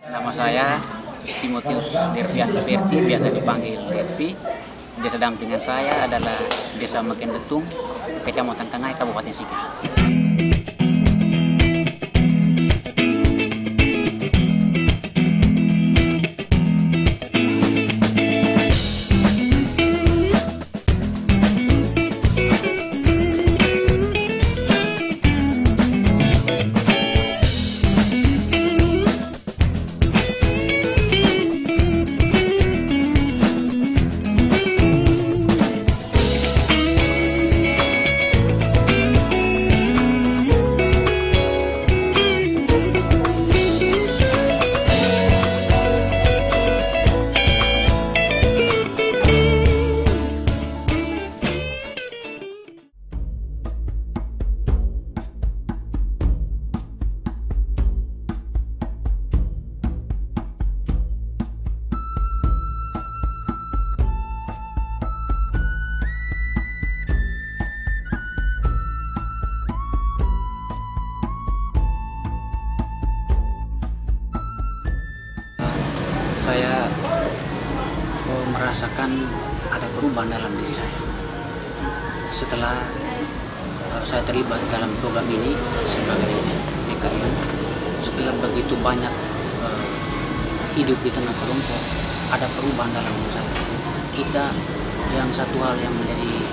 Nama saya Timotius Dervian Berti, biasa dipanggil Dervi. Desa dampingan saya adalah Desa Makendetung, Kecamatan Kangai, Kabupaten Sika. Saya merasakan ada perubahan dalam diri saya setelah saya terlibat dalam program ini sebagai PKI. Setelah begitu banyak hidup di tengah kelompok, ada perubahan dalam diri saya. Kita yang satu hal yang menjadi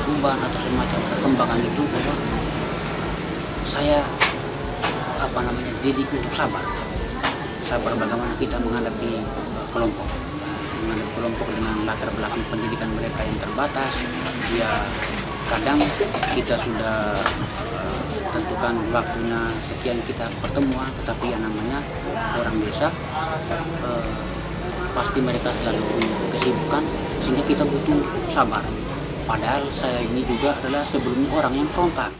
perubahan atau semacam perkembangan itu bahwa saya didik untuk sabar bagaimana kita menghadapi kelompok dengan latar belakang pendidikan mereka yang terbatas. Ya kadang kita sudah tentukan waktunya sekian kita pertemuan, tetapi yang namanya orang desa pasti mereka selalu kesibukan sehingga kita butuh sabar. Padahal saya ini juga adalah sebelumnya orang yang frontal.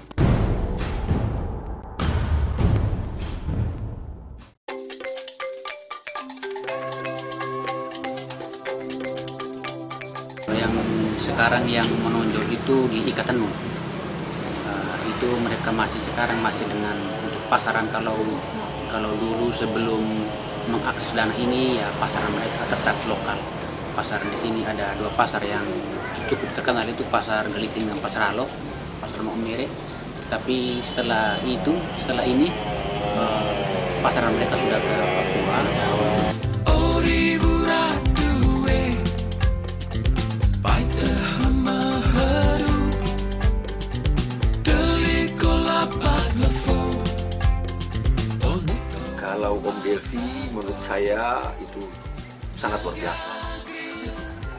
Yang sekarang yang menonjol itu di Ikatan Nu. Itu mereka masih dengan untuk pasaran. Kalau dulu sebelum mengakses dana ini ya pasaran mereka tetap lokal. Pasaran di sini ada dua pasar yang cukup terkenal, itu pasar Geliting dan pasar Halo, pasar Maumere. Tapi setelah ini pasaran mereka sudah ke Papua. Kalau Om Delvi menurut saya itu sangat luar biasa.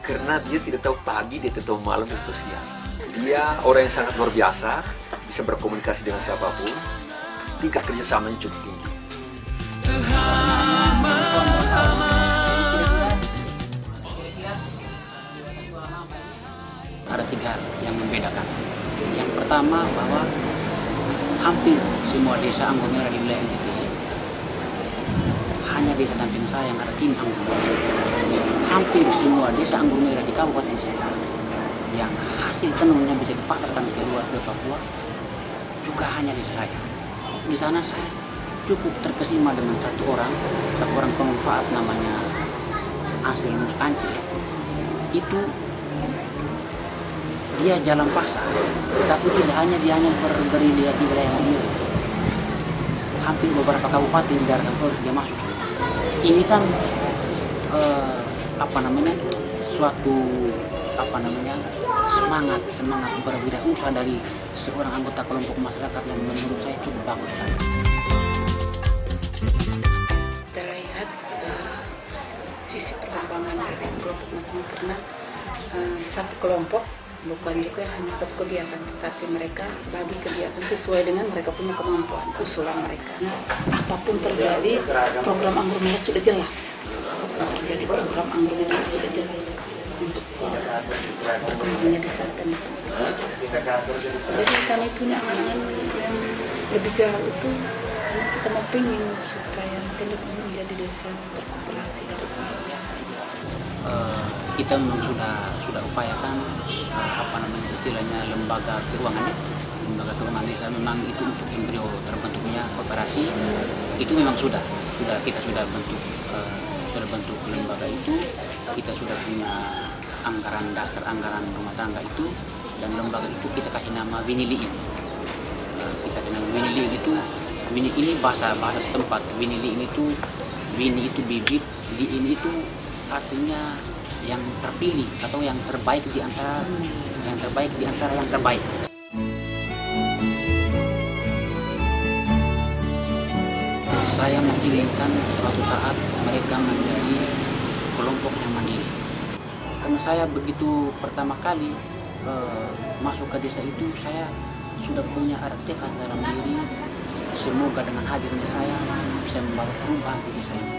Karena dia tidak tahu pagi, dia tidak tahu malam, dia tahu siang. Dia orang yang sangat luar biasa, bisa berkomunikasi dengan siapapun. Tingkat kerjasamanya cukup tinggi. Ada tiga hal yang membedakan. Yang pertama bahwa hampir semua desa Anggur Merah di wilayah NTT, hanya desa dampingan saya yang ada tim Anggur Merah. Hampir semua desa Anggur Merah di Kabupaten Sika yang hasil tenunnya bisa dipasarkan ke luar ke Papua juga hanya desa saya. Di sana saya cukup terkesima dengan satu orang pemanfaat namanya Anselmus Anci. Itu dia jalan pasar, tapi tidak hanya bergerilya di wilayah ini. Hampir beberapa kabupaten di daerah Kampung dia masuk. Ini kan suatu semangat berwirausaha dari seorang anggota kelompok masyarakat yang menurut saya cukup bagus. Terlihat sisi perkembangan dari kelompok masing-masing karena satu kelompok bukan juga hanya satu kegiatan, tetapi mereka bagi kegiatan sesuai dengan mereka punya kemampuan, usulan mereka. Apapun terjadi, program Anggur Merah sudah jelas. Jadi program Anggur Merah sudah jelas untuk perkembangannya dasarkan itu. Jadi kami punya angan yang lebih jauh itu kita mau pengen supaya Tendut ini menjadi desa berkooperasi dari Papua. Kita memang sudah upayakan istilahnya lembaga keuangan desa, memang itu untuk embrio terbentuknya koperasi itu memang sudah kita sudah bentuk lembaga itu, kita sudah punya anggaran dasar, anggaran rumah tangga itu, dan lembaga itu kita kasih nama Winiliin. Kita dengan Winiliin itu, Wini ini bahasa setempat, Winiliin itu, Wini itu bibit, liin itu artinya yang terpilih atau yang terbaik di antara yang terbaik. Saya menginginkan suatu saat mereka menjadi kelompok yang mandiri. Karena saya begitu pertama kali masuk ke desa itu, saya sudah punya tekad dalam diri, semoga dengan hadirnya saya bisa membawa perubahan di desa ini.